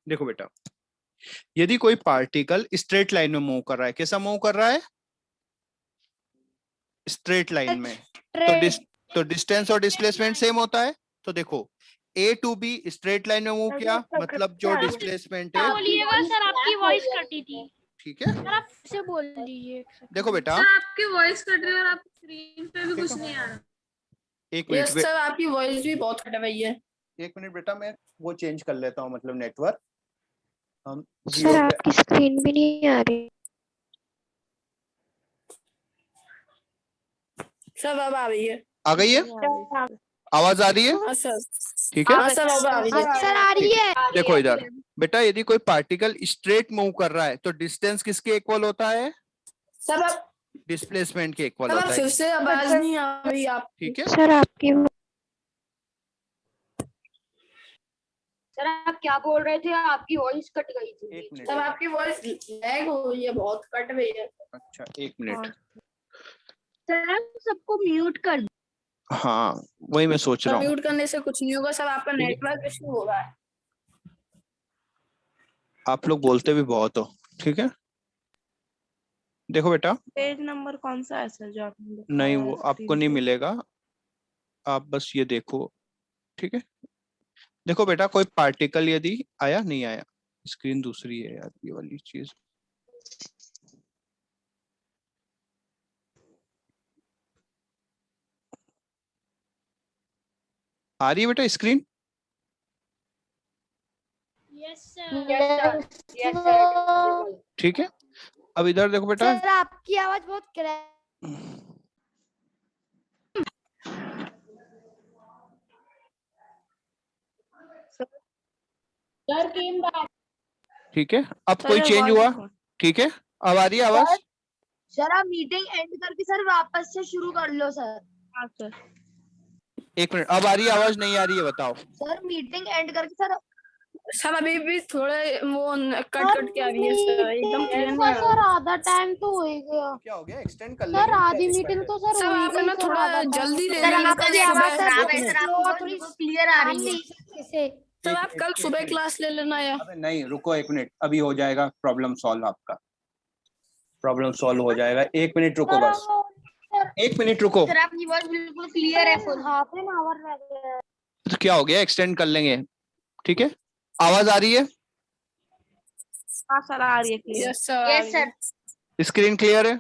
देखो बेटा, यदि कोई पार्टिकल स्ट्रेट लाइन में मूव कर रहा है, कैसा मूव कर रहा है? स्ट्रेट लाइन में, तो डिस्टेंस और डिस्प्लेसमेंट सेम होता है। तो देखो ए टू बी स्ट्रेट लाइन में मूव किया, मतलब जो डिस्प्लेसमेंट है, बोलिएगा सर, आपकी वॉइस कटी थी। ठीक है, सर आप फिर से बोल दीजिए। देखो बेटा, सर आपकी वॉइस कट रही है और आपकी स्क्रीन पे भी कुछ नहीं आ रहा। एक मिनट सर आपकी वॉइस भी बहुत कट रही है। एक मिनट बेटा, मैं वो चेंज कर लेता हूँ, मतलब नेटवर्क हम सर आपकी स्क्रीन भी नहीं आ रही। सब अब आ रही है। आ गई है, आवाज आ रही है? हाँ सर, ठीक है, सर अब आ रही है। सर आ रही है। देखो इधर बेटा, यदि कोई पार्टिकल स्ट्रेट मूव कर रहा है तो डिस्टेंस किसके इक्वल होता है? सर अब डिस्प्लेसमेंट के इक्वल सर होता फिर है, से आवाज नहीं आ रही आप। ठीक है। सर आपकी सर आप क्या बोल रहे थे? आपकी वॉइस कट गई थी। एक मिनट सर आपकी वॉइस लैग हो रही है, बहुत कट रही है। अच्छा एक मिनट, सर सबको म्यूट कर दो। हाँ वही मैं सोच रहा हूँ। म्यूट करने से कुछ नहीं होगा सर, आपका नेटवर्क इशू हो रहा है। आप लोग बोलते भी बहुत हो, ठीक है। देखो बेटा, पेज नंबर कौन सा है सर जो आपने लिखा नहीं है वो स्क्रीन आपको नहीं पे? मिलेगा, आप बस ये देखो, ठीक है। देखो बेटा, कोई पार्टिकल यदि आया, नहीं आया, स्क्रीन दूसरी है यार, ये वाली चीज। आ रही है बेटा screen? Yes sir, yes sir. ठीक है, अब इधर देखो बेटा, सर आपकी आवाज बहुत क्रैक। Sir came back. ठीक है, अब सर कोई चेंज आवाज हुआ? देखो। ठीक है, अब आ रही है आवाज? सर आप मीटिंग एंड करके सर वापस से शुरू कर लो सर। हाँ सर। एक मिनट, अब आ रही है आवाज, नहीं आ रही है बताओ? सर मीटिंग एंड करके सर सर अभी भी थोड़े वो कट कट के आ रही है सर, एकदम क्लियर नहीं आ सर रहा। आधा टाइम तो हो ही गया। क्या हो गया, एक्सटेंड कर सर लेंगे? आधी मीटिंग तो सर सर हो ही आप गई। ना सर थोड़ा आधा जल्दी ले सर लेना, आपकी कल आवाज सुबह सर थोड़ी क्लियर आ रही है से। सर आप कल सुबह क्लास ले लेना या। अबे नहीं, रुको एक मिनट, अभी हो जाएगा प्रॉब्लम सॉल्व, आपका प्रॉब्लम सॉल्व हो जाएगा, एक मिनट रुको बस, एक मिनट रुको। सर आपकी आवाज बिल्कुल क्लियर है। फुल हाफ एन आवर रह गया है। तो क्या हो गया, एक्सटेंड कर लेंगे, ठीक है। आवाज आ रही है? हाँ सर आ रही है clear. Yes sir, yes sir. Screen clear है?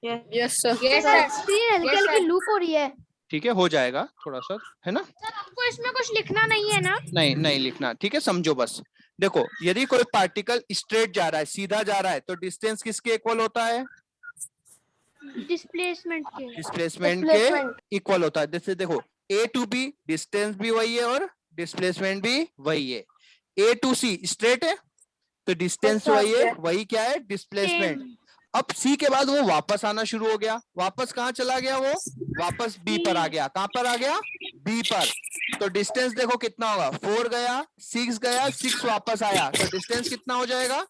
Yes sir. Yes sir screen हल्की हल्की लूप हो रही है। ठीक है, हो जाएगा थोड़ा सा, है ना? सर आपको इसमें कुछ लिखना नहीं है ना? नहीं नहीं लिखना, ठीक है, समझो बस। देखो, यदि कोई पार्टिकल स्ट्रेट जा रहा है, सीधा जा रहा है, तो डिस्टेंस किसके इक्वल होता है? डिस्प्लेसमेंट के। डिस्प्लेसमेंट के इक्वल होता है। जैसे देखो, ए टू बी डिस्टेंस भी वही है और डिस्प्लेसमेंट भी वही है। ए टू सी स्ट्रेट है तो डिस्टेंस वही है, वही क्या है, डिस्प्लेसमेंट। अब सी के बाद वो वापस आना शुरू हो गया, वापस कहाँ चला गया वो? वापस बी पर आ गया। कहाँ पर आ गया? बी पर। तो डिस्टेंस देखो कितना होगा, 4 गया, 6 गया, 6 वापस आया, तो डिस्टेंस कितना हो जाएगा?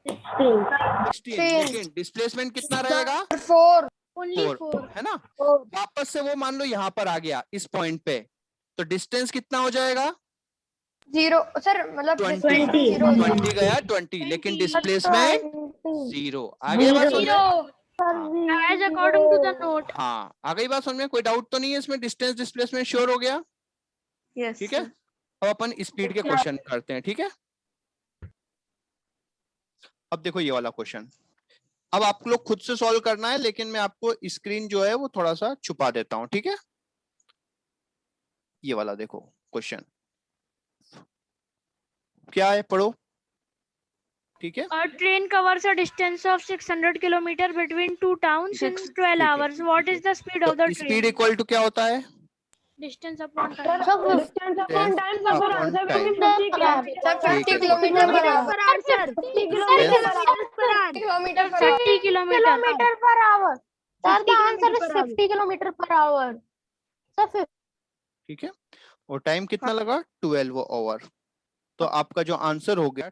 16। लेकिन डिस्प्लेसमेंट कितना रहेगा? 4 4, है ना? वापस से वो मान लो यहाँ पर आ गया इस पॉइंट पे, तो डिस्टेंस कितना हो जाएगा? 0 सर मतलब 20 गया 20, लेकिन डिस्प्लेसमेंट 0। आ गई बात समझ में? As according to the note. हाँ आ गई बात समझ में, कोई डाउट तो नहीं है इसमें? डिस्टेंस डिस्प्लेसमेंट श्योर हो गया? यस ठीक है, अब अपन स्पीड के क्वेश्चन करते हैं, ठीक है। अब देखो ये वाला क्वेश्चन, अब आप लोग खुद से सॉल्व करना है, लेकिन मैं आपको स्क्रीन जो है वो थोड़ा सा छुपा देता हूं, ठीक है। ये वाला देखो क्वेश्चन क्या है, पढ़ो, ठीक है। A train covers a distance of 600 kilometer between two towns in 12 hours. What is the speed of the तो स्पीड train? इक्वल टू क्या होता है? Distance upon time. Distance upon time, 50 kilometre per hour sir 30 kilometre per hour sir the answer is 50 kilometre per hour sir. ठीक है, और time कितना लगा? 12 our. तो आपका जो आंसर हो गया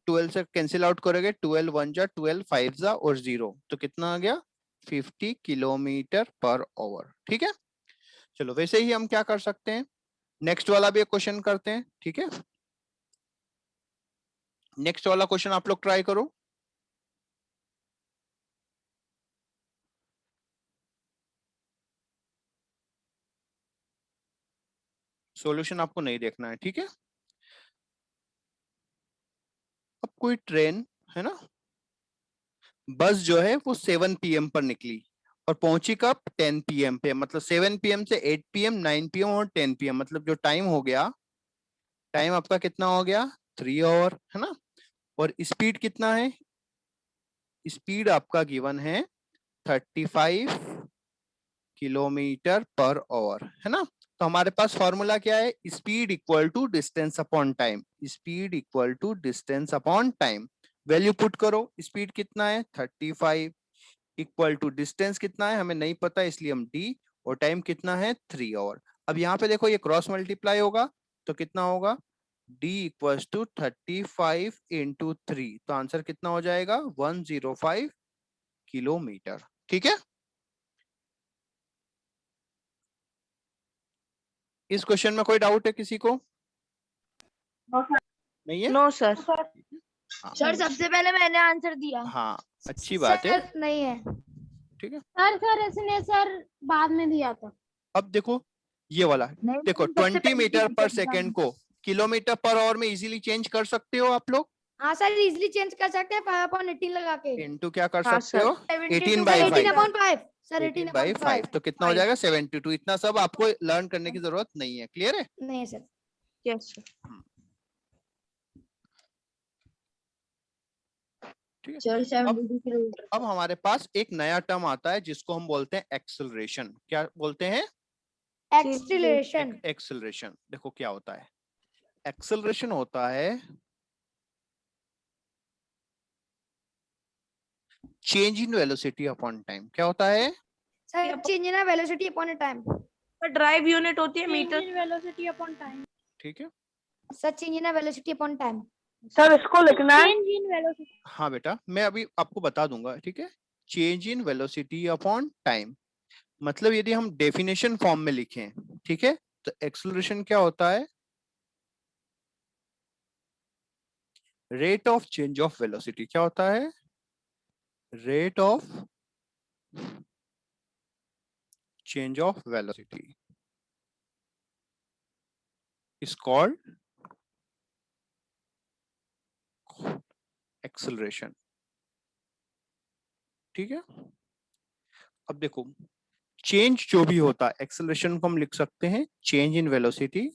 12 से कैंसिल आउट करोगे, 12 1 जा 12 5 जा और 0, तो कितना आ गया? 50 किलोमीटर पर आवर, ठीक है। चलो वैसे ही हम क्या कर सकते हैं, नेक्स्ट वाला भी एक क्वेश्चन करते हैं, ठीक है। नेक्स्ट वाला क्वेश्चन आप लोग ट्राई करो। सॉल्यूशन आपको नहीं देखना है, ठीक है। अब कोई ट्रेन है ना, बस जो है वो 7 PM पर निकली और पहुंची कब 10 PM पे, मतलब 7 PM से 8 PM, 9 PM और 10 PM, मतलब जो टाइम हो गया, टाइम आपका कितना हो गया 3 आवर, है ना। और स्पीड कितना है, स्पीड आपका गिवन है 35 किलोमीटर पर आवर, है ना। तो हमारे पास फॉर्मूला क्या है, speed equal to distance upon time, speed equal to distance upon time. Value put करो, स्पीड कितना है 35 इक्वल टू डिस्टेंस कितना है हमें नहीं पता, इसलिए हम डी, और टाइम कितना है 3 आवर। अब यहाँ पे देखो ये क्रॉस मल्टीप्लाई होगा तो कितना होगा, d इक्वल्स टू 35 इंटू 3, तो आंसर कितना हो जाएगा 105 किलोमीटर, ठीक है। इस क्वेश्चन में कोई डाउट है किसी को? नहीं है? No sir. हाँ, सर सबसे पहले मैंने आंसर दिया। हाँ अच्छी बात है, सर नहीं है ठीक है। सर इसने सर बाद में दिया था। अब देखो ये वाला, देखो 20 मीटर पर सेकेंड को किलोमीटर पर आवर में इजीली चेंज कर सकते हो आप लोग, हाँ सर इजीली चेंज कर सकते हैं 5/18 लगा के। इनटू क्या कर हाँ, सकते हो 18 by 5, 18/5 सर 18 by 5, तो कितना हो जाएगा 72। इतना सब आपको लर्न करने की जरूरत नहीं है, क्लियर है। नहीं सर। Yes sir. ठीक है। Sir 72 kilometre. अब हमारे पास एक नया टर्म आता है जिसको हम बोलते हैं एक्सेलरेशन। क्या बोलते हैं? एक्सीलरेशन। एक्सेलरेशन। देखो क्या होता है, एक्सेलरेशन होता है change in velocity upon time. क्या होता है sir change in velocity upon time. Sir drive unit होती है मीटर। Velocity upon time. ठीक है। Sir change in velocity upon time. Sir इसको लिखना है। Change in velocity. हाँ बेटा मैं अभी आपको बता दूंगा, ठीक है। Change in velocity upon time, मतलब यदि हम डेफिनेशन फॉर्म में लिखें, ठीक है, तो एक्सेलरेशन क्या होता है, rate of change of velocity. क्या होता है, rate of change of velocity is called acceleration, ठीक है। अब देखो चेंज जो भी होता है, एक्सेलरेशन को हम लिख सकते हैं change in velocity,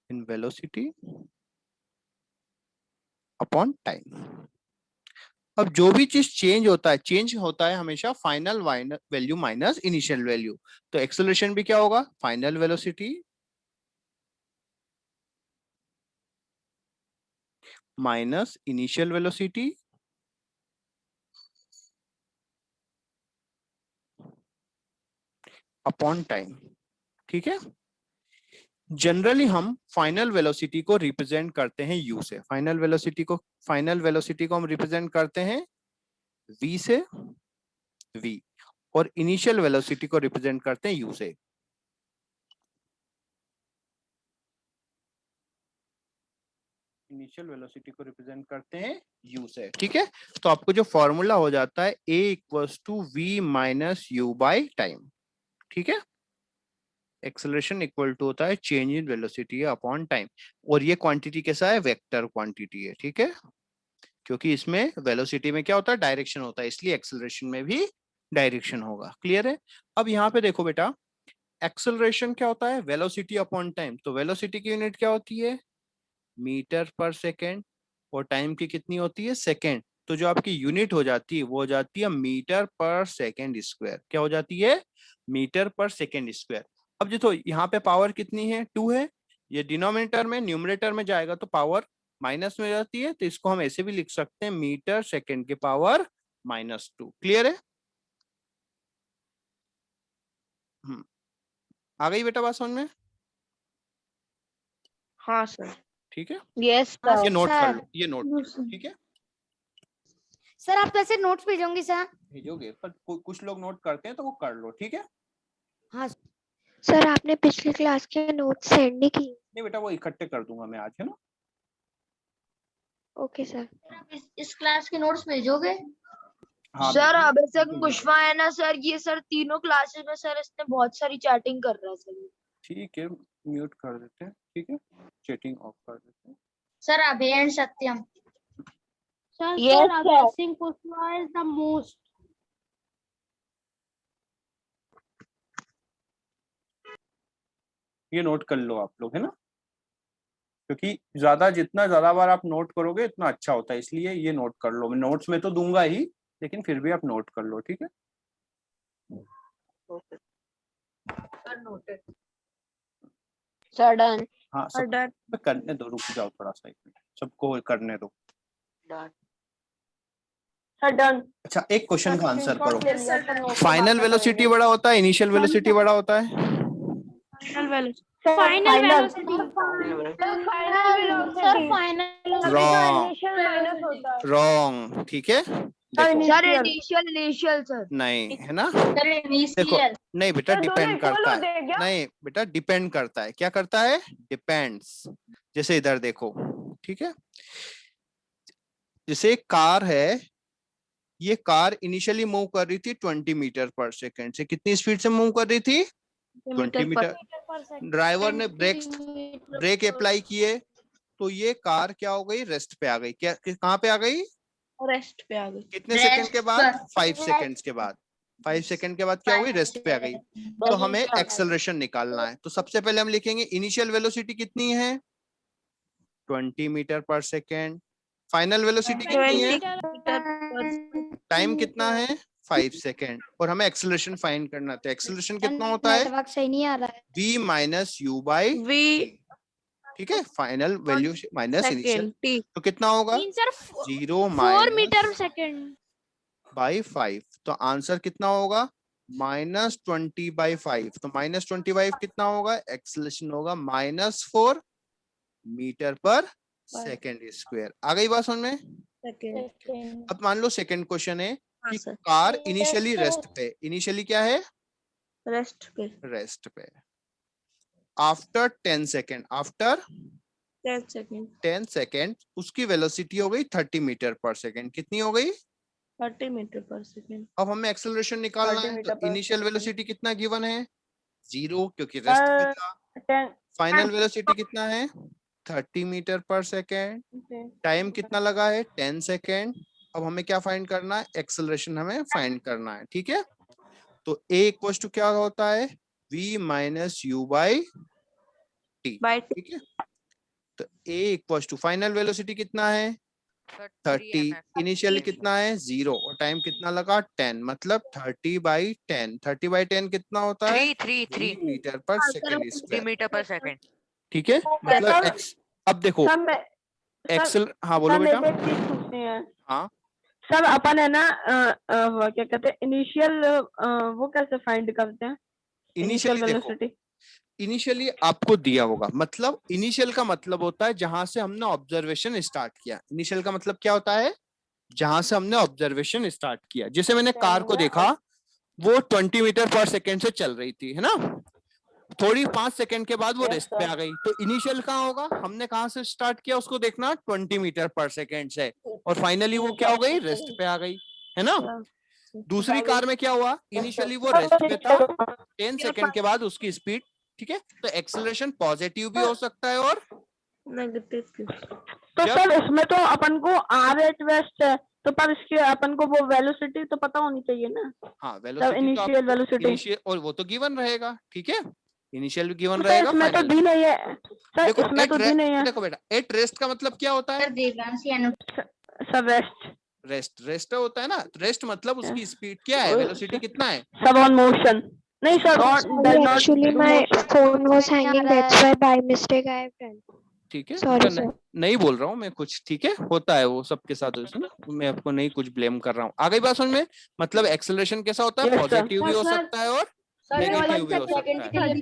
in velocity upon time. अब जो भी चीज चेंज होता है हमेशा final value minus initial value. तो एक्सेलरेशन भी क्या होगा, final velocity minus initial velocity upon time, ठीक है। जनरली हम फाइनल वेलोसिटी को रिप्रेजेंट करते हैं u से, फाइनल वेलोसिटी को हम रिप्रेजेंट करते हैं v से, v, और इनिशियल वेलोसिटी को रिप्रेजेंट करते हैं u से। इनिशियल वेलोसिटी को रिप्रेजेंट करते हैं u से, ठीक है। तो आपको जो फॉर्मूला हो जाता है a equals to v minus u by time, ठीक है। एक्सेलरेशन इक्वल टू होता है change in velocity upon time, और ये क्वांटिटी कैसा है, वेक्टर क्वांटिटी है, ठीक है। क्योंकि इसमें वेलोसिटी में क्या होता है, डायरेक्शन होता है, इसलिए एक्सेलरेशन में भी डायरेक्शन होगा, क्लियर है। अब यहाँ पे देखो बेटा, एक्सेलरेशन क्या होता है, वेलोसिटी अपॉन टाइम। तो वेलोसिटी की यूनिट क्या होती है, मीटर पर सेकेंड, और टाइम की कितनी होती है, सेकेंड। तो जो आपकी यूनिट हो जाती है वो हो जाती है मीटर पर सेकेंड स्क्वायर। क्या हो जाती है, मीटर पर सेकेंड स्क्वायर। अब देखो यहाँ पे पावर कितनी है, 2 है, ये डिनोमिनेटर में न्यूमरेटर में जाएगा तो पावर माइनस में जाती है, तो इसको हम ऐसे भी लिख सकते हैं मीटर सेकेंड के पावर -2। क्लियर है? आ गई बेटा बात समझ में? हाँ सर। ठीक है, यस ये नोट कर सर। लो, ये नोट, ठीक है। सर आप कैसे नोट्स भेजोगे सर? भेजोगे पर कुछ लोग नोट करते हैं तो वो कर लो, ठीक है। हाँ सर आपने पिछली क्लास के नोट्स सेंड नहीं किए। नहीं बेटा वो इकट्ठे कर दूंगा मैं आज, है ना। Okay sir. इस क्लास के नोट्स भेजोगे? हाँ सर बिल्कुल। अभिषेक पुष्पा है ना सर, ये सर तीनों क्लासेस में सर इसने बहुत सारी चैटिंग कर रहा है सर। ठीक है, म्यूट कर देते हैं, ठीक है, चैटिंग ऑफ कर देते हैं। Sir Abhay and Satyam. Yes, sir. Abhay Singh Pushpa is the most. ये नोट कर लो आप लोग, है ना, क्योंकि जितना ज्यादा बार आप नोट करोगे इतना अच्छा होता है, इसलिए ये नोट कर लो। मैं नोट्स में तो दूंगा ही, लेकिन फिर भी आप नोट कर लो, ठीक है। Sir done. हाँ सब करने दो, रुक जाओ थोड़ा सा, एक मिनट, सबको करने दो। Sir done. अच्छा, एक क्वेश्चन का आंसर करो। फाइनल फाइनल वेलोसिटी बड़ा होता है, इनिशियल वेलोसिटी बड़ा होता है? Final velocity. Sir final wrong, wrong, ठीक है। देखो सर इनिशियल सर। नहीं, है ना, सर देखो इनिशियल। नहीं बेटा, सर, दोनों डिपेंड equal करता होते है। हैं क्या? नहीं बेटा, डिपेंड करता है। क्या करता है? डिपेंड्स। जैसे इधर देखो, ठीक है, जैसे कार है, ये कार इनिशियली मूव कर रही थी 20 मीटर पर सेकेंड से। कितनी स्पीड से मूव कर रही थी? 20 मीटर। ड्राइवर ने ब्रेक अप्लाई किए तो ये कार क्या हो गई? रेस्ट पे आ गई। क्या कहाँ पे आ गई? रेस्ट पे आ गई। कितने Rest सेकंड के बाद? पर। 5 सेकंड्स के बाद। 5 सेकंड के बाद क्या हो गई? रेस्ट पे आ गई। तो हमें एक्सेलरेशन निकालना है। तो सबसे पहले हम लिखेंगे इनिशियल वेलोसिटी कितनी है? 20 मीटर पर सेकेंड। फाइनल वेलोसिटी कितनी है? टाइम कितना है? 5 सेकेंड। और हमें एक्सेलरेशन फाइंड करना है। तो एक्सेलरेशन कितना होता है? नेटवर्क सही नहीं आ रहा है। v minus u by, v ठीक है, final value minus initial. Second t. तो कितना होगा? Sir 0 4 minus metre second. By 5। तो आंसर कितना होगा? -20/5। तो -25 कितना होगा? एक्सेलरेशन होगा -4 मीटर पर सेकेंड स्क्वायर। आ गई बात समझ में? सेकेंड। अब मान लो सेकंड क्वेश्चन है हाँ कि सर। कार इनिशियली रेस्ट पे, इनिशियली क्या है? रेस्ट पे रेस्ट पे। After 10 second, after 10 second 10 second उसकी वेलोसिटी हो गई 30 मीटर पर सेकेंड। कितनी हो गई? 30 मीटर पर सेकेंड। अब हमें एक्सेलरेशन निकालना 30 है। मीटर तो पर इनिशियल सेकेंड। वेलोसिटी कितना गिवन है? 0, क्योंकि रेस्ट पे था। 10 फाइनल वेलोसिटी कितना है? 30 मीटर पर सेकेंड। टाइम कितना लगा है? 10 सेकेंड। अब हमें क्या फाइंड करना है? एक्सेलरेशन हमें फाइंड करना है, ठीक है। तो a इक्वल टू क्या होता है? v minus u by t, by ठीक है। तो a equal to final velocity कितना है? 30। इनिशियल कितना है? 0। और टाइम कितना लगा? 10। मतलब 30/10। 30/10 कितना होता है? 3 मीटर पर सेकेंड स्क्वायर, मीटर पर सेकेंड। ठीक है। मतलब अब देखो सर मैं एक्सेल, हाँ बोलो सर बेटा। मेरे को एक चीज पूछनी है। हाँ, सर अपन है ना वो क्या कहते हैं इनिशियल, वो कैसे फाइंड करते हैं? इनिशियली देखो, वेलोसिटी। इनिशियली आपको दिया होगा। मतलब इनिशियल का मतलब होता है जहां से हमने ऑब्जर्वेशन स्टार्ट किया। इनिशियल का मतलब क्या होता है? जहां से हमने ऑब्जर्वेशन स्टार्ट किया। जैसे मैंने कार को देखा, वो 20 मीटर पर सेकेंड से चल रही थी, है ना। थोड़ी 5 सेकेंड के बाद वो रेस्ट पे आ गई। तो इनिशियल कहाँ होगा? हमने कहाँ से स्टार्ट किया उसको देखना, 20 मीटर पर सेकेंड से। और फाइनली वो क्या हो गई? रेस्ट पे आ गई, है ना। दूसरी कार में क्या हुआ? इनिशियली वो रेस्ट पे था, 10 सेकेंड के बाद उसकी स्पीड, ठीक है। तो एक्सेलरेशन पॉजिटिव भी हो सकता है और नेगेटिव। तो जब- सर इसमें तो अपन को आर एट वेस्ट है, तो पर इसके अपन को वो वेलोसिटी तो पता होनी चाहिए ना। हाँ, तब वेलोसिटी तो इनिशियल वेलोसिटी इनिशियल, और वो तो गिवन रहेगा, ठीक है। इनिशियल भी गिवन सर रहेगा, इसमें तो फाइनल। दी नहीं है। सर देखो इसमें तो दी नहीं है। देखो बेटा, एट रेस्ट का मतलब क्या होता है? सर देवांशी अनु सर रेस्ट। रेस्ट होता है ना। रेस्ट मतलब उसकी स्पीड क्या है? वेलोसिटी कितना है? Sir on motion. नहीं sir on does not Actually, my phone was hanging. That's why by mistake I have done. ठीक है, Sorry, तो नहीं बोल रहा हूँ मैं कुछ, ठीक है, होता है वो सबके साथ होता है ना। मैं आपको नहीं कुछ ब्लेम कर रहा हूँ। आ गई बात समझ में? मतलब एक्सेलरेशन कैसा होता है? Yes, sir. पॉजिटिव भी हो सकता है और नेगेटिव भी हो सकता है।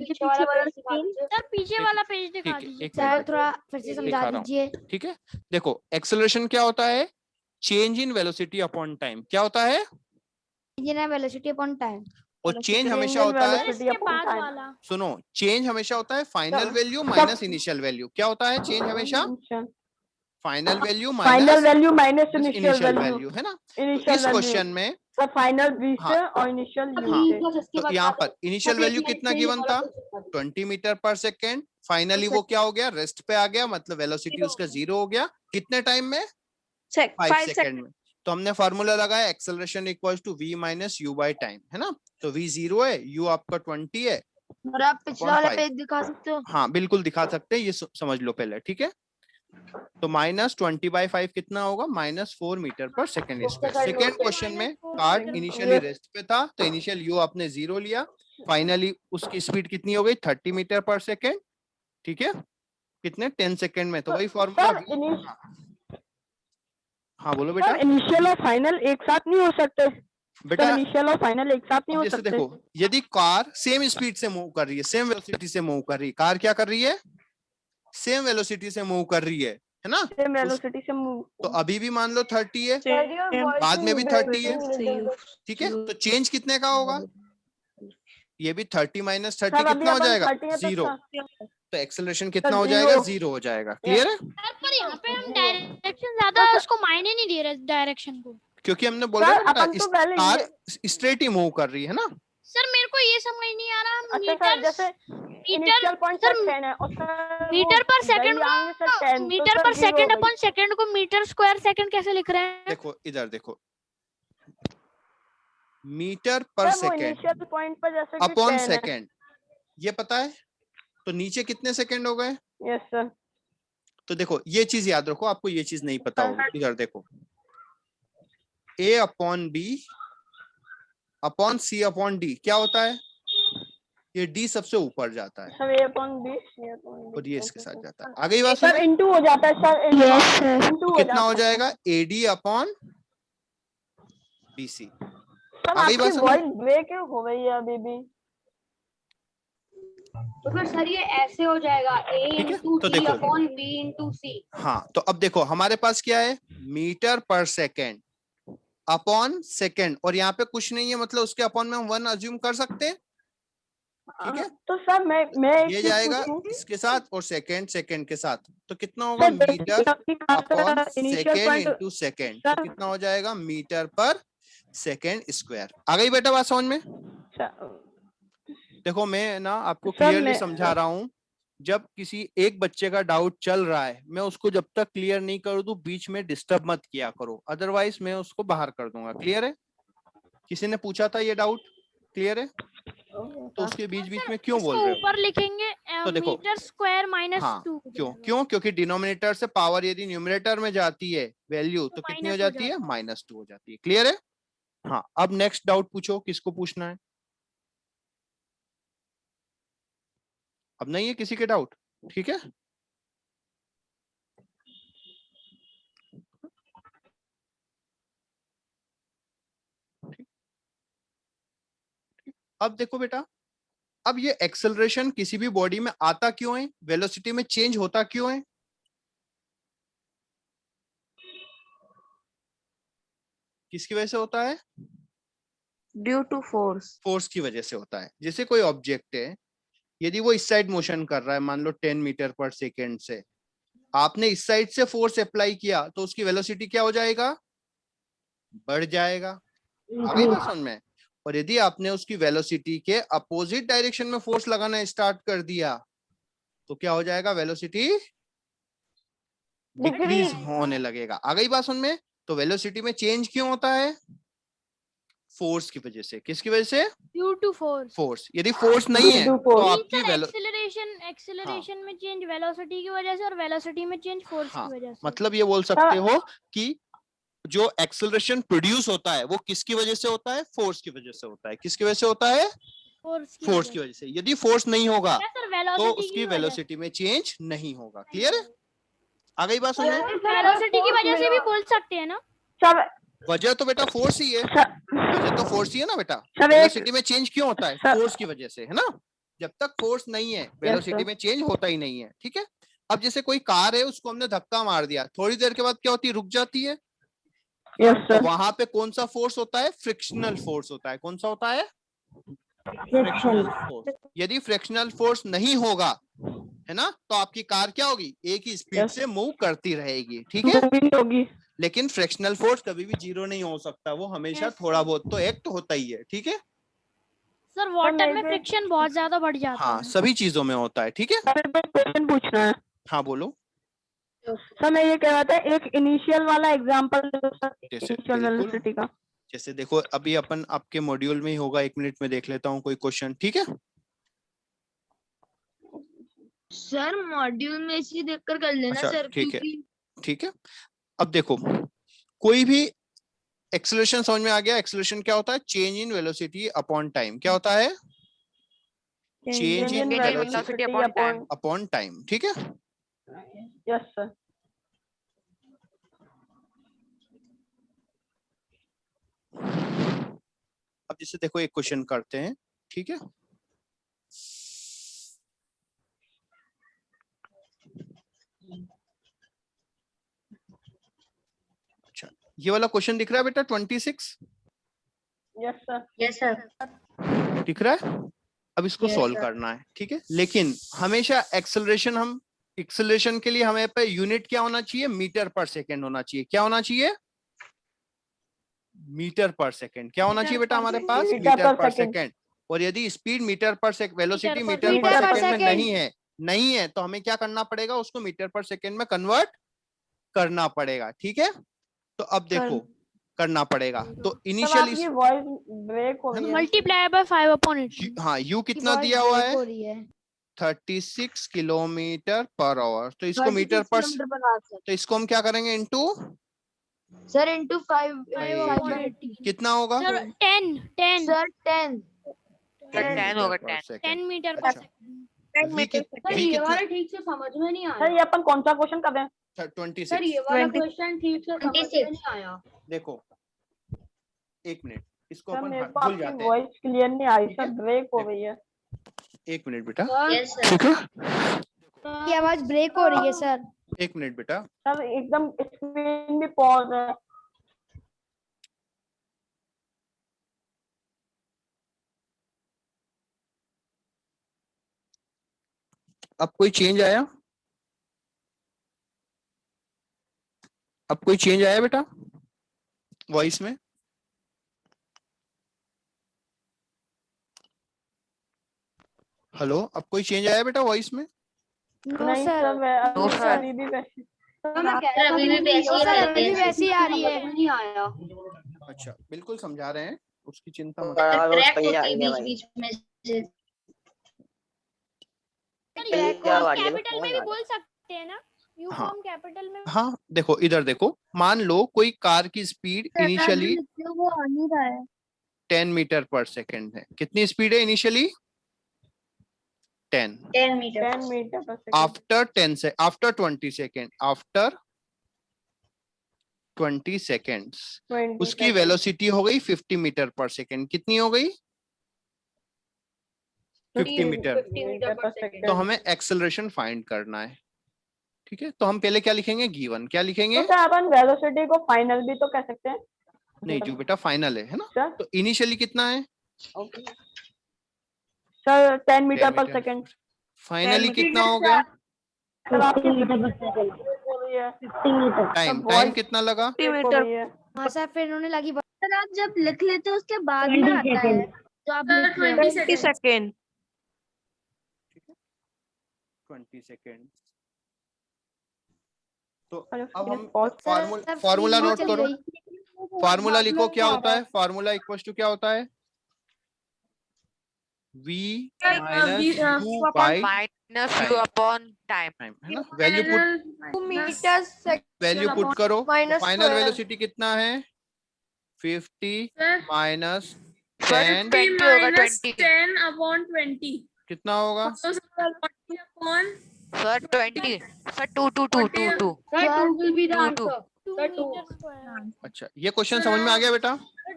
सर पीछे वाला पेज दिखा ठीक है, दीजिए। एक मिनट थोड़ा फिर से समझा दीजिए। ठीक है, देखो एक्सेलरेशन क्या होता है? Change in velocity upon time. क्या होता है? Velocity upon time. और चेंज हमेशा होता है, इसके बाद वाला। सुनो, चेंज हमेशा होता है फाइनल सब- वैल्यू सब- माइनस इनिशियल वैल्यू। क्या होता है चेंज हमेशा? Final value final minus value minus initial initial value, value, है ना। तो इनिशियल इस वैल्यू क्वेश्चन में तो फाइनल बी हाँ, से और इनिशियल यू हाँ, से। तो यहाँ पर इनिशियल वैल्यू कितना गिवन था 20 मीटर पर सेकेंड, फाइनली वो क्या हो गया रेस्ट पे आ गया, मतलब वेलोसिटी उसका 0 हो गया। कितने टाइम में 5 सेकेंड में। तो हमने फार्मूला लगाया acceleration equals to v minus u by time, है ना। तो v 0 है, u आपका 20 है। और आप पिछला वाला 5 पेज दिखा सकते हो? हाँ बिल्कुल दिखा सकते हैं, ये समझ लो पहले, ठीक है। तो -20/5 कितना होगा -4 मीटर पर सेकेंड स्क्वायर। सेकेंड क्वेश्चन में कार्ड इनिशियली रेस्ट पे था, तो इनिशियल यू आपने 0 लिया, फाइनली उसकी स्पीड कितनी हो गई 30 मीटर पर सेकेंड, ठीक है। कितने 10 सेकेंड में, तो वही फॉर्मूला। हाँ बोलो बेटा। इनिशियल और फाइनल एक साथ नहीं हो सकते बेटा इनिशियल और फाइनल एक साथ नहीं हो जैसे सकते। देखो, यदि कार सेम स्पीड से मूव कर रही है, सेम वेलोसिटी से मूव कर रही है, कार क्या कर रही है सेम वेलोसिटी से मूव कर रही है ना। सेम वेलोसिटी से मूव, तो अभी भी मान लो 30 है, बाद में भी 30 है, ठीक है। तो चेंज कितने का होगा, ये भी 30 माइनस 30 सब अभी कितना हो अपन जाएगा 30 है तो 0। सब- तो एक्सेलरेशन कितना हो तो जाएगा 0 0 हो जाएगा। क्लियर है, सर पर यहाँ पे हम डायरेक्शन ज्यादा उसको मायने नहीं दे रहे डायरेक्शन को। क्योंकि हमने बोला सर ना अपन तो पहले कार ये स्ट्रेट ही मूव कर रही है ना। सर मेरे को ये समझ नहीं आ रहा अच्छा सर जैसे इनिशियल पॉइंट सर 10 है और सर मीटर पर सेकंड आएंगे सर 10 तो मीटर सर पर 0 सेकंड हो गई। अपन सेकंड को मीटर स्क्वायर सेकंड कैसे लिख रहे हैं? देखो इधर देखो, मीटर पर सर वो सेकेंड इनिशियल पॉइंट पर जैसे कि अपॉन 10 है। सेकेंड, ये पता है। तो नीचे कितने सेकेंड हो गए, यस सर। तो देखो ये चीज याद रखो, आपको ये चीज नहीं पता होगी। इधर देखो a upon b upon c upon d क्या होता है, ये d सबसे ऊपर जाता है sir a upon b c upon और ये इसके साथ जाता है। आगे बात सर सुनो, इनटू हो जाता है सर इनटू तो हो कितना हो जाता है। जाएगा ad अपॉन bc। सर आगे बात आपकी सुनो, वॉइस ब्रेक हो गई है अभी भी। तो फिर सर ये ऐसे हो जाएगा a ठीक है, इंटू तो डी देखो अपॉन b इंटू सी। हाँ, तो अब देखो हमारे पास क्या है मीटर पर सेकेंड अपॉन सेकेंड, और यहाँ पे कुछ नहीं है, मतलब उसके अपॉन में हम 1 अज्यूम कर सकते हैं, ठीक है। तो सर मैं एक ये चीज जाएगा पूछूं इसके साथ और सेकेंड सेकेंड के साथ, तो कितना होगा metre upon initial second point into second, तो कितना हो जाएगा मीटर पर सेकेंड स्क्वायर। आ गई बेटा बात समझ में। देखो मैं ना आपको सर, क्लियरली मैं- समझा रहा हूँ, जब किसी एक बच्चे का डाउट चल रहा है, मैं उसको जब तक क्लियर नहीं कर दूं बीच में डिस्टर्ब मत किया करो, अदरवाइज मैं उसको बाहर कर दूंगा। क्लियर है, किसी ने पूछा था ये डाउट, क्लियर है, तो उसके बीच बीच में क्यों बोल इसको रहे हो। ऊपर लिखेंगे तो देखो, मीटर स्क्वायर माइनस हाँ 2। क्यों, क्योंकि डिनोमिनेटर से पावर यदि न्यूमरेटर में जाती है वैल्यू, तो कितनी हो minus हो जाती है -2 हो जाती है। क्लियर है, हाँ। अब नेक्स्ट डाउट पूछो, किसको पूछना है। अब नहीं है किसी के डाउट, ठीक है। अब देखो बेटा, अब ये एक्सेलरेशन किसी भी बॉडी में आता क्यों है, वेलोसिटी में चेंज होता क्यों है, किसकी वजह से होता है, ड्यू टू फोर्स। फोर्स की वजह से होता है। जैसे कोई ऑब्जेक्ट है, यदि वो इस साइड मोशन कर रहा है, मान लो 10 मीटर पर सेकेंड से, आपने इस साइड से फोर्स अप्लाई किया, तो उसकी वेलोसिटी क्या हो जाएगा, बढ़ जाएगा। आगे बात समझ में। और यदि आपने उसकी वेलोसिटी के अपोजिट डायरेक्शन में फोर्स लगाना स्टार्ट कर दिया, तो क्या हो जाएगा, वेलोसिटी डिक्रीज होने लगेगा। आ गई बात समझ में। तो वेलोसिटी में चेंज क्यों होता है, फोर्स की वजह से। किसकी वजह से, ड्यू टू फोर्स। फोर्स। यदि फोर्स नहीं है तो आपकी एक्सेलरेशन में चेंज वेलोसिटी की वजह से और वेलोसिटी में चेंज फोर्स हाँ, की वजह से। मतलब ये बोल सकते हो कि जो एक्सेलरेशन प्रोड्यूस होता है वो किसकी वजह से होता है, फोर्स की वजह से होता है। किसकी वजह से होता है, फोर्स की वजह से। यदि फोर्स नहीं होगा तो उसकी वेलोसिटी में चेंज नहीं होगा। क्लियर है, आ गई बात समझ में। वेलोसिटी की वजह से भी बोल सकते हैं ना सब वजह तो बेटा फोर्स ही है, वजह तो फोर्स ही है ना बेटा। सब वेलोसिटी में चेंज क्यों होता है, सर- फोर्स की वजह से, है ना। जब तक फोर्स नहीं है वेलोसिटी में चेंज होता ही नहीं है, ठीक है। अब जैसे कोई कार है, उसको हमने धक्का मार दिया, थोड़ी देर के बाद क्या होती है, रुक जाती है। यस तो सर। वहां पे कौन सा फोर्स होता है, फ्रिक्शनल फोर्स होता है। कौन सा होता है, फ्रिक्शनल फोर्स। यदि फ्रिक्शनल फोर्स नहीं होगा है ना, तो आपकी कार क्या होगी, एक ही स्पीड Yes. से मूव करती रहेगी, ठीक है। मूविंग होगी। लेकिन फ्रैक्शनल फोर्स कभी भी जीरो नहीं हो सकता, वो हमेशा Yes, थोड़ा sir. बहुत तो एक्ट होता ही है, ठीक है। सर वाटर मेरे में को- फ्रिक्शन बहुत ज्यादा बढ़ जाता हाँ है। सभी चीजों में होता है, ठीक है। मेरे को क्वेश्चन पूछना है हाँ बोलो। सर। मैं ये कह रहा था एक इनिशियल वाला एग्जांपल दो सर, जैसे इनिशियल बिल्कुल, वेलोसिटी का। जैसे देखो अभी अपन आपके मॉड्यूल में ही होगा, 1 मिनट में देख लेता हूँ कोई क्वेश्चन, ठीक है। सर मॉड्यूल में इसी देखकर कर लेना अच्छा, सर, ठीक है। क्योंकि ठीक है, अब देखो कोई भी एक्सेलरेशन समझ में आ गया। एक्सेलरेशन क्या होता है, change in velocity upon time. क्या होता है, change in velocity upon time, ठीक है। Yes sir. अब जैसे देखो एक क्वेश्चन करते हैं, ठीक है। अच्छा, ये वाला क्वेश्चन दिख रहा है बेटा 26 यस सर। यस सर, दिख रहा है। अब इसको Yes, सॉल्व sir. करना है, ठीक है। लेकिन हमेशा एक्सेलरेशन के लिए हमें पे यूनिट क्या होना चाहिए, मीटर पर सेकेंड होना चाहिए। क्या होना चाहिए, मीटर पर सेकेंड। क्या होना चाहिए बेटा हमारे पास, मीटर मीटर पर पर सेकंड। सेकेंड। और यदि स्पीड मीटर पर सेकेंड, वेलोसिटी मीटर मीटर पर पर सेकेंड में सेकंड। नहीं है तो हमें क्या करना पड़ेगा, उसको मीटर पर सेकेंड में कन्वर्ट करना पड़ेगा, ठीक है। तो अब देखो करना पड़ेगा, तो सर इनिशियल आपकी वॉइस ब्रेक हो रही है। Multiply by 5/8। हाँ यू कितना दिया हुआ है, 36 किलोमीटर पर आवर। तो इसको मीटर पर, तो इसको हम क्या करेंगे, इनटू सर इंटू 5 कितना होगा, सर 10 सर 10 10 होगा, 10 मीटर पर सेकंड। सर ये वाला ठीक से समझ में नहीं सर आया। ये अपन कौन सा क्वेश्चन कर रहे हैं? 26। सर ये वाला 20 क्वेश्चन ठीक से समझ में नहीं आया। देखो 1 मिनट, इसको सर अपन मेरे को भूल आपकी जाते हैं। वॉइस क्लियर नहीं आ रही ठीक सर, है? ब्रेक हो रही है। 1 मिनट बेटा, यस सर, ठीक है। की आवाज ब्रेक हो रही है सर। 1 मिनट बेटा, सर एकदम स्क्रीन भी पॉज है। अब कोई चेंज आया, अब कोई चेंज आया बेटा वॉइस में? हेलो, अब कोई चेंज आया बेटा वॉइस में? नहीं सर, मैं नो सर। अभी भी वैसे। तो मैं कह सर रहा था अभी भी कि वैसे ही सर आ अभी रही भी है। वैसी आ रही है, नहीं आया। अच्छा बिल्कुल समझा रहे हैं, उसकी चिंता मत सर क्रैक होती है बीच बीच में से। कैपिटल में भी बोल सकते हैं ना, यू हाँ। फॉर्म कैपिटल में। हाँ देखो इधर देखो, मान लो कोई कार की स्पीड इनिशियली वो आ नहीं रहा है। 10 मीटर पर सेकेंड है। कितनी स्पीड है इनिशियली, 10। 10 मीटर 10 मीटर पर सेकंड। आफ्टर 10 से, आफ्टर 20 सेकेंड, आफ्टर 20 सेकेंड्स 20 उसकी सेकंड। वेलोसिटी हो गई 50 मीटर पर सेकेंड। कितनी हो गई, 50 मीटर। 50 मीटर पर सेकंड। तो हमें एक्सेलरेशन फाइंड करना है, ठीक है। तो हम पहले क्या लिखेंगे, गिवन। क्या लिखेंगे, तो सर अपन वेलोसिटी को फाइनल भी तो कह सकते हैं। नहीं जो बेटा फाइनल है ना। सर तो इनिशियली कितना है, सर 10 मीटर 10 पर मीटर। सेकंड। फाइनली कितना हो गया, सर आपकी हो रही है। टाइम, अब टाइम voice कितना लगा, ब्रेक हो रही है। हाँ सर फिर उन्होंने लगी सर आप जब लिख लेते हो उसके बाद में आता है जो आप लिख रहे हो। 20 सेकंड। 20 सेकेंड। तो हेलो, अब हम pause। फार्मूला नोट करो, फार्मूला लिखो। क्या होता है फार्मूला, इक्वल टू क्या होता है, v minus u by minus u upon time. Time, है ना। वैल्यू पुट करो, फाइनल वेलोसिटी कितना है, 50 माइनस 10 20 होगा, 20 10 अपॉन 20 कितना होगा, sir 40 upon sir 20 sir 2 2 2 2 2 sir 2 will be the 2 answer. 2 Sir, two. Metre square. अच्छा ये क्वेश्चन समझ में आ गया बेटा?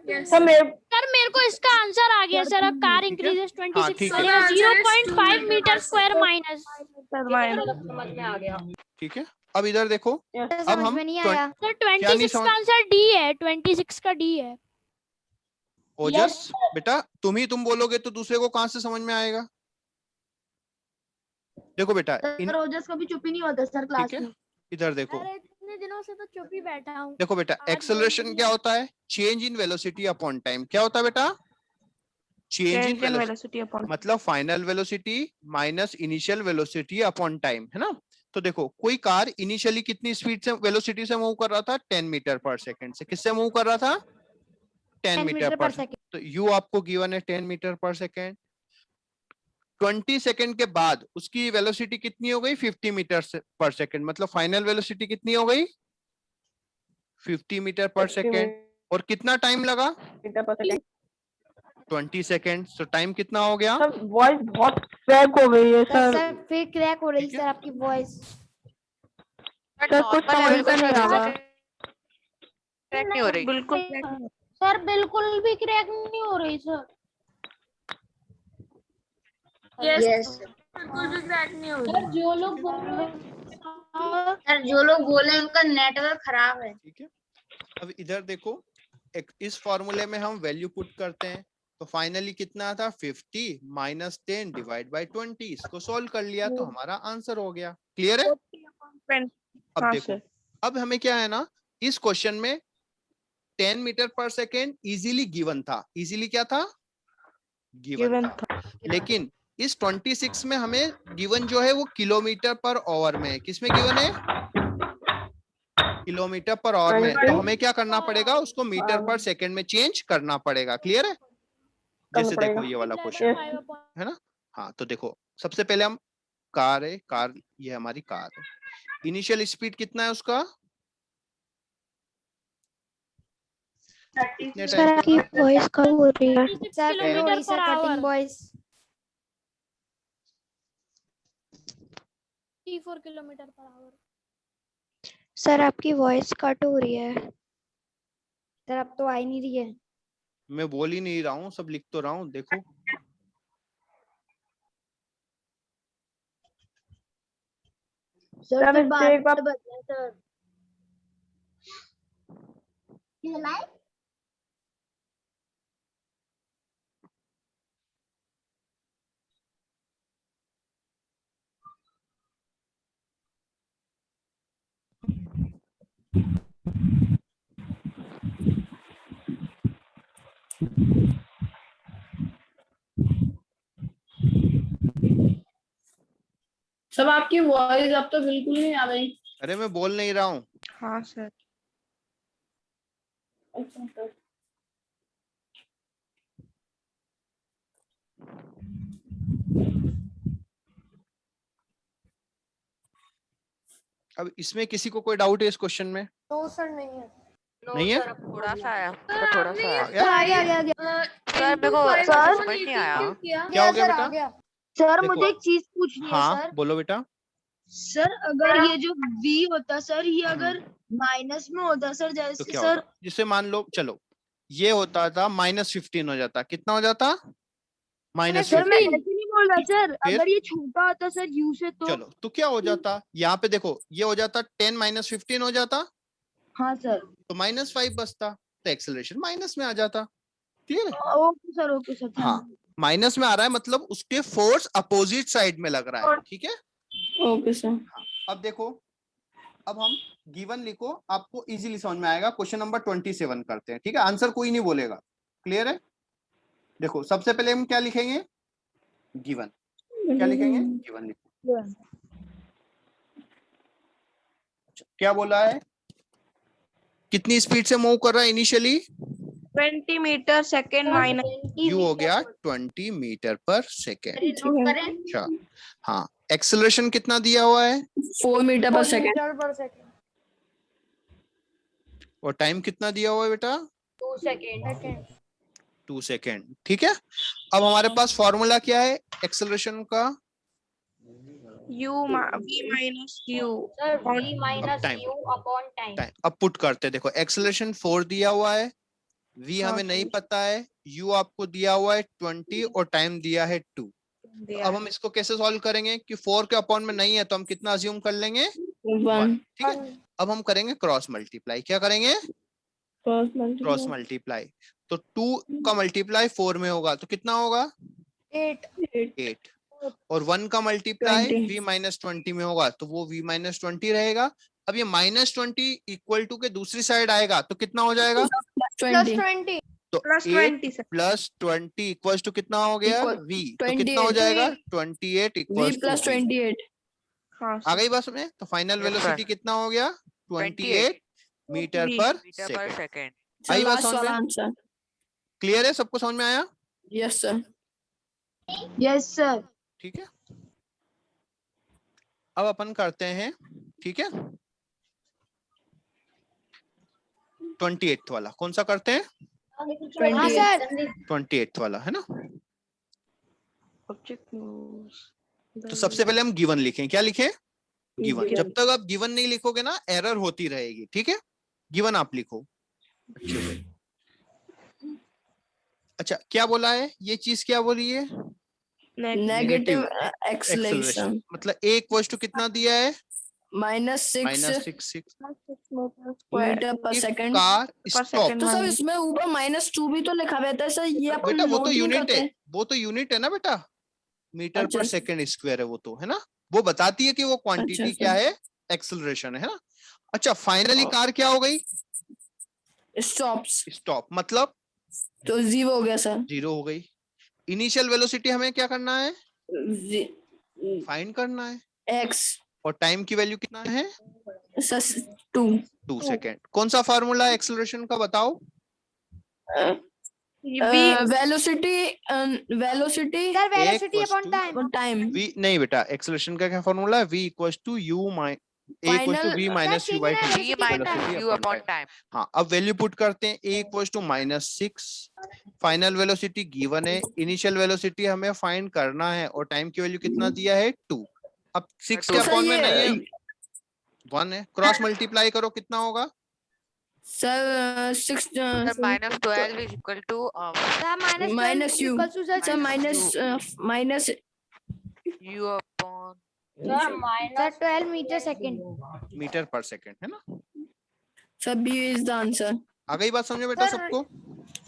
Yes. सर मेरे सर मेरे को इसका आंसर आ गया सर। कार इंक्रीजेस हाँ, 26 ठीक तो है। यह So the answer is 0.5 2 metre square minus. समझ में आ गया। ठीक है, अब इधर देखो, अब समझ हम में नहीं आया। सर क्या नहीं 26 समझ, का आंसर डी है, 26 का डी है। ओजस बेटा तुम बोलोगे तो दूसरे को कहां से समझ में आएगा? देखो बेटा सर ओजस कभी चुप ही नहीं होता सर क्लास ठीक है, में। इधर देखो, अरे इतने दिनों से तो चुप ही बैठा हूँ। देखो बेटा आज बोल एक्सेलरेशन दिया। क्या होता है? Change in velocity upon time. क्या होता है बेटा? चेंज इन वेलोसिटी, मतलब final velocity minus initial velocity upon time, है ना। तो देखो कोई कार इनिशियली कितनी स्पीड से, वेलोसिटी से मूव कर रहा था? 10 मीटर पर सेकंड से। किससे मूव कर रहा था? 10 मीटर पर सेकंड। तो यू आपको गिवन है 10 मीटर पर सेकंड। 20 सेकंड के बाद उसकी वेलोसिटी कितनी हो गई? 50 मीटर पर सेकंड। मतलब फाइनल वेलोसिटी कितनी हो गई? 50 मीटर पर 50 सेकंड। और कितना टाइम लगा? मीटर पर सेकंड। 20 सेकंड। तो टाइम कितना हो गया? सर वॉइस बहुत क्रैक हो गई है सर। सर फिर क्रैक हो रही ठीक है। सर आपकी वॉइस। सर कुछ समझ में नहीं आ रहा। क्रैक नहीं हो रही। बिल्कुल सर बिल्कुल भी क्रैक नहीं हो रही सर। यस बिल्कुल भी क्रैक नहीं हो रही। जो लोग बोल रहे हैं सर जो लोग बोले उनका नेटवर्क खराब है। ठीक है, अब इधर देखो, इस फॉर्मूले में हम वैल्यू पुट करते हैं तो फाइनली कितना था? 50 माइनस 10 डिवाइड बाई 20। इसको सोल्व कर लिया तो हमारा आंसर हो गया। क्लियर है? अब हाँ देखो, सर। अब हमें क्या है ना, इस क्वेश्चन में 10 मीटर पर सेकेंड इजीली गिवन था। इजीली क्या था? गिवन था। लेकिन इस 26 में हमें गिवन जो है वो किलोमीटर पर आवर में है। किसमें गिवन है? किलोमीटर पर आवर में। तो हमें क्या करना पड़ेगा? उसको मीटर पर सेकंड में चेंज करना पड़ेगा। क्लियर है? जैसे देखो ये वाला क्वेश्चन है ना। हाँ तो देखो, सबसे पहले हम कार है, कार ये हमारी कार है। इनिशियल स्पीड कितना है उसका? कितने सर टाइम आपकी वॉइस कम हो रही है। 36 sir kilometre per hour. Cutting voice. 34 kilometre per hour. Sir आपकी वॉइस कट हो रही है। सर अब तो आ ही नहीं रही है। मैं बोल ही नहीं रहा हूँ, सब लिख तो रहा हूँ। देखो सर सर फिर इससे बाद एक बार में बताएं सर। सब आपकी वॉइस अब तो बिल्कुल नहीं आ रही। अरे मैं बोल नहीं रहा हूँ। हाँ सर। अच्छा सर। अब इसमें किसी को कोई डाउट है इस क्वेश्चन में? नो सर नहीं है। नहीं है? थोड़ा सा आया सर, थोड़ा सा आया। आ गया? आ गया। सर मेरे को सर, समझ नहीं आया। क्या हो गया सर, बेटा? आ गया। सर देखो, मुझे एक चीज पूछनी है हाँ सर। बोलो बेटा। सर अगर ये जो v होता सर, ये अगर माइनस में होता सर, तो जैसे क्या सर होता? जिसे मान लो, चलो ये होता था -15 हो जाता। कितना हो जाता? सर मैं -15। ऐसे नहीं बोल रहा सर। फिर अगर ये छोटा होता सर u से तो। चलो तो क्या हो जाता? यहाँ पे देखो ये हो जाता 10 माइनस 15 हो जाता, हाँ सर। तो -5 बचता, तो एक्सेलरेशन माइनस में आ जाता। क्लियर है? ओके सर हाँ, माइनस में आ रहा है मतलब उसके फोर्स अपोजिट साइड में लग रहा है। ठीक है? Okay sir. हाँ, अब देखो, अब हम गिवन लिखो, आपको इजीली समझ में आएगा। क्वेश्चन नंबर 27 करते हैं। ठीक है? आंसर कोई नहीं बोलेगा। क्लियर है? देखो सबसे पहले हम क्या लिखेंगे? गिवन। क्या लिखेंगे? गिवन लिखो। अच्छा, क्या बोला है? कितनी स्पीड से मूव कर रहा है initially? 20 metre second minus u हो गया 20 मीटर पर सेकेंड। अच्छा, हाँ, एक्सेलरेशन कितना दिया हुआ है? 4 मीटर पर सेकंड। पर सेकंड। और टाइम कितना दिया हुआ है बेटा? 2 सेकंड। 2 सेकेंड। ठीक है? अब हमारे पास फॉर्मूला क्या है एक्सेलरेशन का? u v minus u sir v अब minus time, u upon time. Time अब पुट करते हैं। देखो एक्सेलरेशन 4 दिया हुआ है, v हमें नहीं पता है, u आपको दिया हुआ है 20 और टाइम दिया है 2। तो अब हम इसको कैसे सॉल्व करेंगे कि 4 के अपॉन में नहीं है तो हम कितना अज्यूम कर लेंगे? 1। ठीक है? अब हम करेंगे क्रॉस मल्टीप्लाई। क्या करेंगे? Cross multiply. तो 2 का मल्टीप्लाई 4 में होगा तो कितना होगा? 8। 8। और 1 का मल्टीप्लाई 20 v माइनस 20 में होगा तो वो v माइनस 20 रहेगा। अब ये माइनस 20 इक्वल टू के दूसरी साइड आएगा तो कितना हो जाएगा? प्लस 20 20 तो plus 8 20 sir plus 20 equals to कितना हो गया? Equal v। तो कितना हो 28 जाएगा? 28 v इक्वल्स टू प्लस 28 हाँ आ गई बात में। तो फाइनल Yes, वेलोसिटी sir. कितना हो गया? 28 28 मीटर V पर मीटर पर सेकेंड। सेकेंड। आई बात लास्ट समझ वाला में? आंसर। क्लियर है? सबको समझ में आया? Yes sir. यस सर ठीक है, अब अपन करते हैं, ठीक है, 28th वाला। कौन सा करते हैं? हाँ 28 सर 28th वाला है ना। ऑब्जेक्ट तो सबसे पहले हम गिवन लिखें। क्या लिखें? गिवन। Given. जब तक आप गिवन नहीं लिखोगे ना एरर होती रहेगी, ठीक है। गिवन आप लिखो अच्छे से। अच्छा क्या बोला है? ये चीज क्या बोली है? Negative acceleration. एक्सेलरेशन मतलब a इक्वल्स टू कितना दिया है? -6 -6 मीटर पर सेकंड। Car stop. तो सर इसमें ऊपर -2 भी तो लिखा रहता है सर, ये अपन बेटा वो नोट तो नहीं यूनिट करते। है, वो तो यूनिट है ना बेटा, मीटर अच्छा, पर सेकंड स्क्वायर है वो तो, है ना। वो बताती है कि वो क्वांटिटी अच्छा, क्या है, एक्सेलरेशन है ना। अच्छा फाइनली कार क्या हो गई? Stops stop. मतलब तो 0 हो गया सर। 0 हो गई। इनिशियल वेलोसिटी हमें क्या करना है? जी- फाइंड करना है। x और टाइम की वैल्यू कितना है? Sir 2 2 second. कौन सा फार्मूला है एक्सेलरेशन का बताओ? Velocity velocity sir velocity equals upon to time. Time. v नहीं बेटा, एक्सेलरेशन का क्या फार्मूला है? v equals to u a equals to Final- v minus u by change time. v velocity upon minus time. u upon time. हाँ अब value put करते हैं। a equals to -6। Final velocity given है, initial velocity हमें find करना है और time की वैल्यू कितना दिया है? 2। अब 6 के तो सर अपॉन में नहीं है, ये 1 है। क्रॉस मल्टीप्लाई करो कितना होगा? Sir 6 sir -12 is equal to sir Minus minus u. Equals to sir sir minus u upon sir 12 metre second. Metre पर सेकंड है ना। Sir B is the answer. आ गई बात समझे बेटा सर, सबको?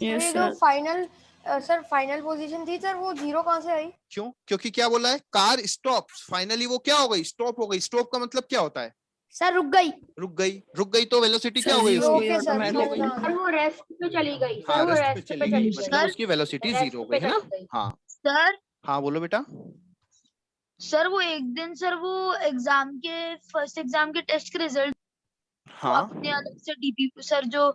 यस ये जो sir. Final sir final position थी सर वो 0 कहाँ से आई? क्यों? क्योंकि क्या बोला है? Car stop. फाइनली वो क्या हो गई? स्टॉप हो गई। स्टॉप का मतलब क्या होता है? सर रुक गई। रुक गई। रुक गई तो वेलोसिटी क्या हो गई Zero हो उसकी? गई ओके सर Zero हो गई। सर वो रेस्ट पे चली गई। हाँ रेस्ट पे चली गई, मतलब सर, उसकी वेलोसिटी 0 हो गई है ना। हाँ सर हाँ बोलो बेटा। सर वो एक दिन सर वो एग्जाम के फर्स्ट एग्जाम के टेस्ट के रिजल्ट हाँ अपने अलग से डीपी सर जो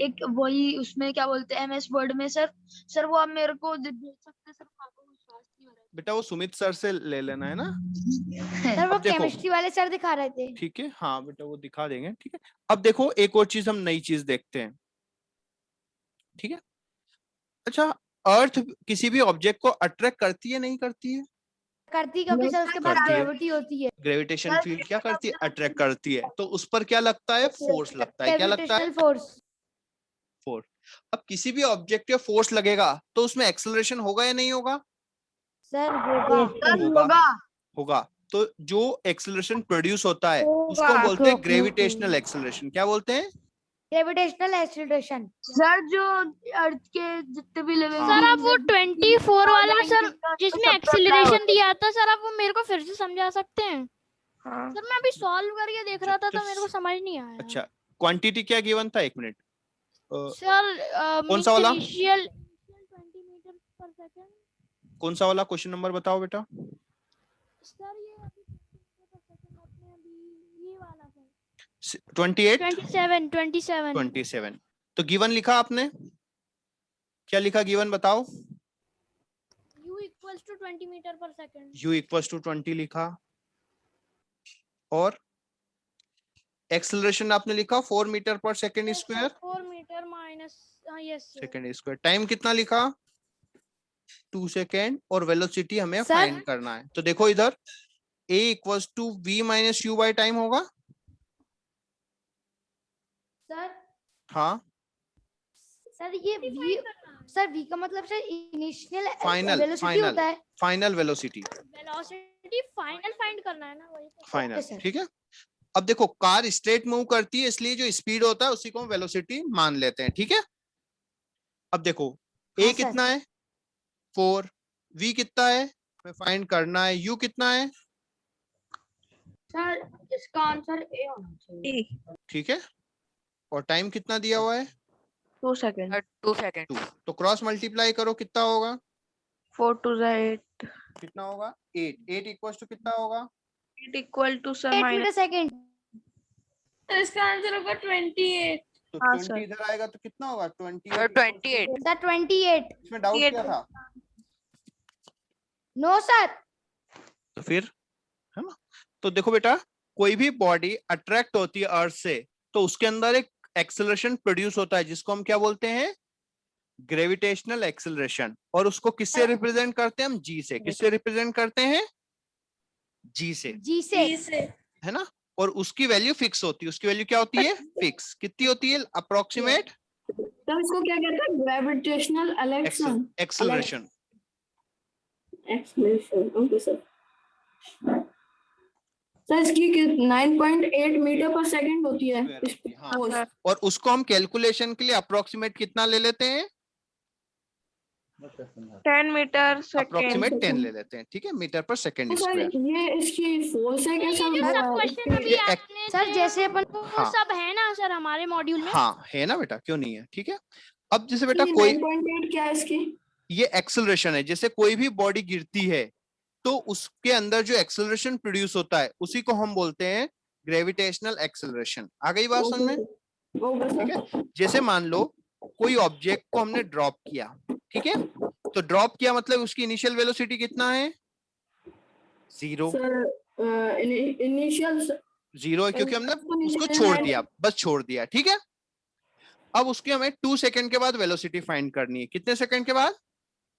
एक वही उसमें क्या बोलते हैं एमएस वर्ड में सर वो आप मेरे को भेज सकते हैं सर, आपको विश्वास नहीं हो रहा बेटा वो सुमित सर से ले लेना है ना। है। सर वो अब देखो। केमिस्ट्री वाले सर दिखा रहे थे। ठीक है हाँ बेटा वो दिखा देंगे। ठीक है अब देखो एक और चीज हम नई चीज देखते हैं। ठीक है अच्छा अर्थ किसी भी ऑब्जेक्ट को अट्रैक्ट करती है नहीं करती है? करती क्योंकि सर उसके पास करती है। ग्रेविटी होती है। ग्रेविटेशन फील्ड क्या करती है? अट्रैक्ट करती है। तो उस पर क्या लगता है? फोर्स लगता है। क्या लगता है? Gravitational force. फोर्स। अब किसी भी ऑब्जेक्ट पे फोर्स लगेगा तो उसमें एक्सेलरेशन होगा या नहीं होगा? सर होगा। सर होगा। होगा होगा। तो जो एक्सेलरेशन प्रोड्यूस होता है होगा, उसको हम बोलते हैं होगा। Gravitational acceleration. क्या बोलते हैं? Gravitational acceleration. सर जो अर्थ के जितने भी लेवल सर आप वो 24 वाला सर जिसमें एक्सीलरेशन दिया था सर आप वो मेरे को फिर से समझा सकते हैं? सर मैं अभी सॉल्व करके देख रहा था तो मेरे को समझ नहीं आया। अच्छा क्वांटिटी क्या गिवन था? 1 मिनट। सर कौन सा वाला? इनिशियल 20 मीटर पर सेकंड। कौन सा वाला क्वेश्चन नंबर बताओ बेटा? सर ये अभी 20 मीटर पर सेकंड आपने अभी ये वाला सर 28 27 तो गिवन लिखा आपने? क्या लिखा गिवन बताओ? u इक्वल्स टू 20 मीटर पर सेकंड। u इक्वल्स टू 20 लिखा और एक्सेलरेशन आपने लिखा 4 मीटर पर second square 4 metre minus yes second square. Time कितना लिखा? 2 सेकंड। और वेलोसिटी हमें सर? फाइंड करना है। तो देखो इधर a equals to v minus u by time होगा। सर हाँ सर ये v सर v का मतलब सर इनिशियल फाइनल वेलोसिटी होता है। Final velocity velocity final find करना है ना वही तो। फाइनल। sir. ठीक है अब देखो कार स्ट्रेट मूव करती है इसलिए जो स्पीड होता है उसी को हम वेलोसिटी मान लेते हैं। ठीक है अब देखो a हाँ, sir. कितना है? 4। v कितना है? में फाइंड करना है। यू कितना है? सर इसका आंसर ए होना चाहिए। ठीक है, और टाइम कितना दिया हुआ है? 2 seconds. 2 seconds. 2। तो क्रॉस मल्टीप्लाई करो, कितना होगा? 4 to the 8. कितना होगा? 8। 8 इक्वल टू कितना होगा? 8 equal to sir 8 minus. Metre second. तो इसका आंसर होगा 28। तो हाँ, 20 सर। इधर आएगा तो कितना होगा? 28 Sir, 28. सर 28। इसमें डाउट 28 क्या था? No sir. तो फिर है ना, तो देखो बेटा, कोई भी बॉडी अट्रैक्ट होती है अर्थ से तो उसके अंदर एक एक्सेलरेशन प्रोड्यूस होता है जिसको हम क्या बोलते हैं? Gravitational acceleration. और उसको किससे रिप्रेजेंट करते हैं हम? जी से। किससे रिप्रेजेंट करते हैं? जी से, जी से। है ना। और उसकी वैल्यू फिक्स होती है। उसकी वैल्यू क्या होती है? फिक्स। कितनी होती है? अप्रोक्सीमेट तो इसको क्या कहते हैं? Gravitational acceleration. Acceleration. Okay sir. Sir इसकी 9.8 मीटर पर सेकंड होती है। हाँ, और उसको हम कैलकुलेशन के लिए अप्रोक्सीमेट कितना ले लेते हैं? 10 meter अप्रोक्सीमेट second. 10 ले लेते हैं। ठीक है, मीटर पर सेकंड सर स्क्वायर। ये इसकी फोर्स है क्या ये जो सब क्वेश्चन अभी ये आपने सर जैसे अपन वो हाँ। सब है ना सर हमारे मॉड्यूल में। हाँ है ना बेटा, क्यों नहीं है? ठीक है, अब जैसे बेटा कोई 9.8 क्या है इसकी? ये एक्सेलरेशन है। जैसे कोई भी बॉडी गिरती है तो उसके अंदर जो एक्सेलरेशन प्रोड्यूस होता है उसी को हम बोलते हैं ग्रेविटेशनल एक्सेलरेशन। आ गई बात समझ में? ठीक है, जैसे मान लो कोई ऑब्जेक्ट को हमने ड्रॉप किया, ठीक है, तो ड्रॉप किया मतलब उसकी इनिशियल वेलोसिटी कितना है? 0। सर इनिशियल 0 है क्योंकि हमने उसको छोड़ दिया, बस छोड़ दिया। ठीक है, अब उसकी हमें 2 सेकंड के बाद वेलोसिटी फाइंड करनी है। कितने सेकंड के बाद?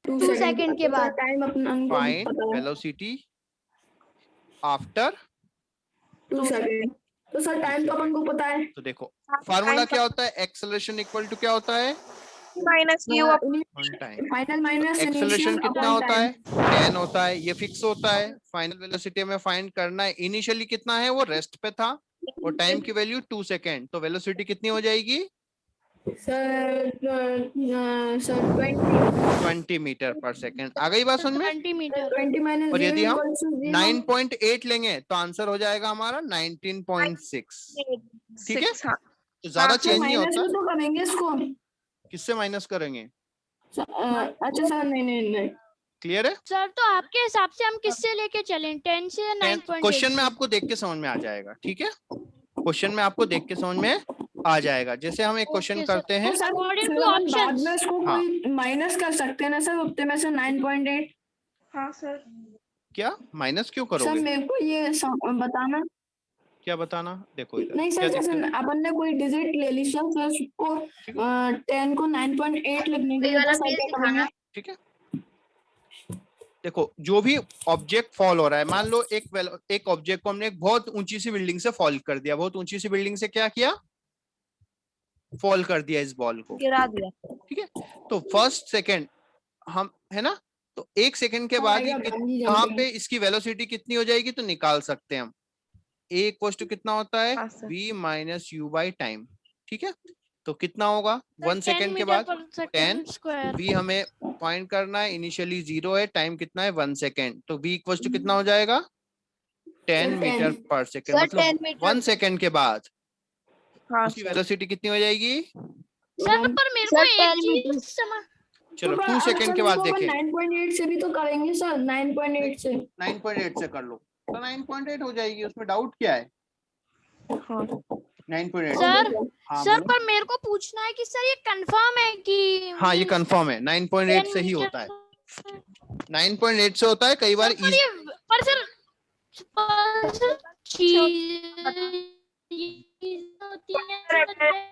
2 सेकंड के बाद। टाइम अपना फाइंड वेलोसिटी आफ्टर 2 सेकंड। तो सर टाइम तो अपन को पता है। तो देखो फार्मूला क्या होता है? एक्सेलरेशन इक्वल टू क्या होता है? Minus u upon on time. Final minus acceleration कितना होता है? 10 होता है, ये फिक्स होता है। फाइनल वेलोसिटी में फाइंड करना है। इनिशियली कितना है? वो रेस्ट पे था और टाइम की वैल्यू 2 सेकंड, तो वेलोसिटी कितनी हो जाएगी? सर 20 मीटर पर सेकंड। आ गई बात समझ में? 20 मीटर। 20 माइनस और यदि हम 9.8 लेंगे तो आंसर हो जाएगा हमारा 19.6। ठीक है, तो ज्यादा चेंज नहीं माइनस होता। तो करेंगे इसको। किससे माइनस करेंगे? अच्छा सर नहीं क्लियर है? सर तो आपके हिसाब से हम किससे लेके चलें 10 से या 9.8? क्वेश्चन में आपको देख के समझ में आ जाएगा। ठीक है, क्वेश्चन में आपको देख के समझ में आ जाएगा। जैसे हम एक क्वेश्चन Okay, sir. करते हैं। According to फिर हम बाद options. में इसको हाँ। कोई माइनस कर सकते हैं ना सर उतने में से 9.8। हाँ सर। क्या माइनस क्यों सर करोगे? मेरे को ये बताना। क्या बताना? देखो इधर नहीं क्या सर जैसे दिक्कत है? अपन ने कोई डिजिट ले ली सर फिर उसको 10 को 9.8 लिखने के लिए सर क्या करेंगे? ठीक है, देखो जो भी ऑब्जेक्ट फॉल हो रहा है, मान लो एक ऑब्जेक्ट को हमने एक बहुत ऊंची सी बिल्डिंग से फॉल कर दिया। बहुत ऊंची सी बिल्डिंग से क्या किया? फॉल कर दिया इस बॉल को। गिरा दिया। ठीक है, तो फर्स्ट सेकंड हम है ना, तो 1 सेकंड के बाद ही कहाँ पे इसकी वेलोसिटी कितनी हो जाएगी तो निकाल सकते हैं हम। a इक्वल टू कितना होता है? हाँ, sir. v minus u by time. ठीक है, तो कितना होगा? 1 सेकंड के बाद 10 स्क्वायर। v हमें फाइंड करना है। इनिशियली 0 है, टाइम कितना है? 1 सेकंड, तो v इक्वल टू कितना हो जाएगा? 10 मीटर पर सेकंड। मतलब 1 सेकंड के बाद हाँ उसकी वेलोसिटी कितनी हो जाएगी? सर पर मेरे को एक चीज समझ चलो 2 सेकंड के बाद देखें। 9.8 से भी तो करेंगे सर 9.8 से। 9.8 से कर लो तो 9.8 हो जाएगी। उसमें डाउट क्या है? हाँ 9.8। सर हाँ सर बोलो। पर मेरे को पूछना है कि सर ये कंफर्म है कि हाँ ये कंफर्म है, 9.8 से ही होता है। 9.8 से होता है। कई बार पर ये पर सर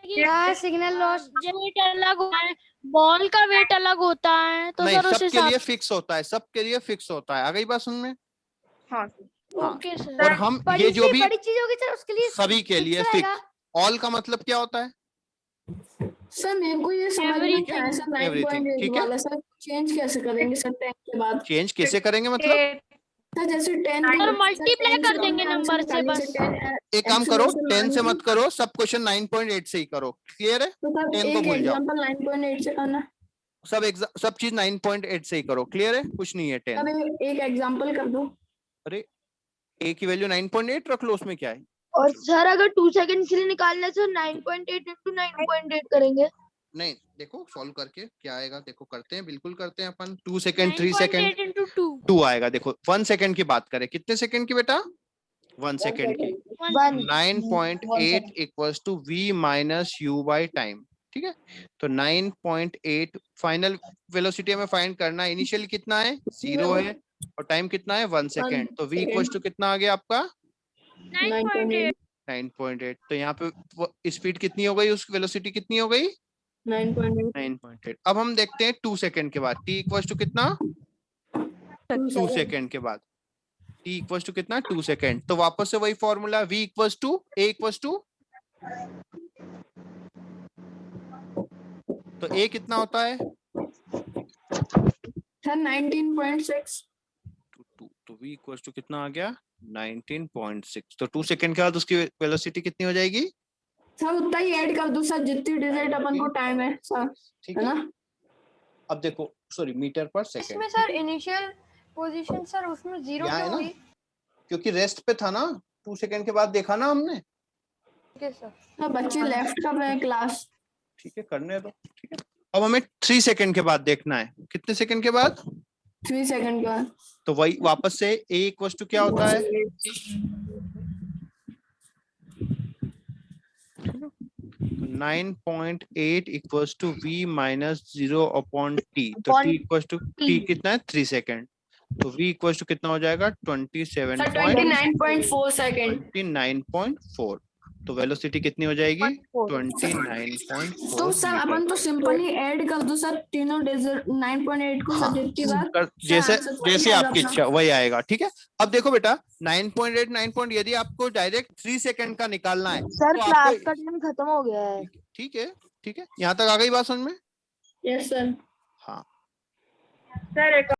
क्या सिग्नल लॉस? वेट अलग होता है, बॉल का वेट अलग होता है, तो नहीं, सर उस सबके हिसाब लिए फिक्स होता है। सबके लिए फिक्स होता है। आ गई बात सुन में? हाँ हाँ। Okay sir. और हम बड़ी ये जो से भी बड़ी चीज होगी सर उसके लिए सभी के लिए fix रहेगा। फिक्स। ऑल का मतलब क्या होता है? सर मेरे को ये समझ नहीं Everything. आया सर Everything, 9.8 ठीक है। वाला सर चेंज कैसे करेंगे सर 10 के बाद? चेंज कैसे करेंगे मतलब? सर जैसे 10 और multiply कर देंगे नंबर से बस। एक काम करो, 10 से मत करो, सब क्वेश्चन 9.8 से ही करो। क्लियर है? तो सर 10 को एक भूल जाओ। एग्जांपल 9.8 से करना। सब चीज 9.8 से ही करो, क्लियर है, कुछ नहीं है 10। अब एक एग्जांपल कर दो। अरे a की वैल्यू 9.8 रख लो, उसमें क्या है। और सर अगर 2 सेकंड के लिए निकालना है तो 9.8 into 9.8 करेंगे। नहीं देखो सॉल्व करके क्या आएगा, देखो करते हैं, बिल्कुल करते हैं अपन। 2 सेकंड 3 सेकंड 9.8 into 2 2 आएगा। देखो 1 सेकंड की बात करें, कितने सेकंड की बेटा, 1 सेकंड की। 1 9.8 equals to v minus u by time, ठीक है। तो 9.8 फाइनल वेलोसिटी हमें फाइंड करना है। इनिशियल कितना है, 0 है, और टाइम कितना है, 1 सेकंड। तो v इक्वल्स टू कितना आ गया आपका, 9.8 9.8। तो यहाँ पे स्पीड कितनी हो गई, उस वेलोसिटी कितनी हो गई, 9.8 9.8। अब हम देखते हैं 2 सेकंड के बाद, t इक्वल्स टू कितना, 2 सेकंड के बाद t इक्वल्स टू कितना, 2 सेकंड। तो वापस से वही formula, v equals to a equals to, तो a कितना होता है, सर 19.6। तो v इक्वल्स टू कितना आ गया, 19.6। तो 2 सेकंड के बाद उसकी वेलोसिटी कितनी हो जाएगी, सर उतना ही ऐड कर दो सर, जितनी डिजिट अपन को टाइम है सर, ठीक है है। ना। अब देखो सॉरी मीटर पर सेकंड, इसमें सर इनिशियल पोजीशन सर उसमें 0 यहाँ है क्यों ना, हुई? क्योंकि रेस्ट पे था ना, 2 सेकंड के बाद देखा ना हमने, ठीक है सर। सर बच्चे लेफ्ट कर रहे हैं क्लास। ठीक है करने दो, ठीक है। अब हमें 3 सेकंड के बाद देखना है, कितने सेकंड के बाद, 3 सेकंड के बाद तो वही वापस से a इक्वल्स टू क्या होता है, 9.8 equals to v minus 0 upon t. तो Upon t equals to t कितना है, 3 सेकंड। तो v इक्वल्स टू कितना हो जाएगा, सर 27.29.4। 29.4 सेकंड। तो वेलोसिटी कितनी हो जाएगी, 29.4। 29.4 तो सर अपन तो सिंपली ऐड कर दो सर तीनों डिजिट 9.8 को हाँ, सर जितनी बार जैसे आंसर तो वही जैसे आएगा आपकी अपना। इच्छा वही आएगा, ठीक है। अब देखो बेटा 9.8 9 पॉइंट, यदि आपको डायरेक्ट 3 सेकंड का निकालना है सर तो क्लास आपको, का टाइम खत्म हो गया है। ठीक है, ठीक है, यहाँ तक आ गई बात समझ में। Yes sir. हाँ सर एक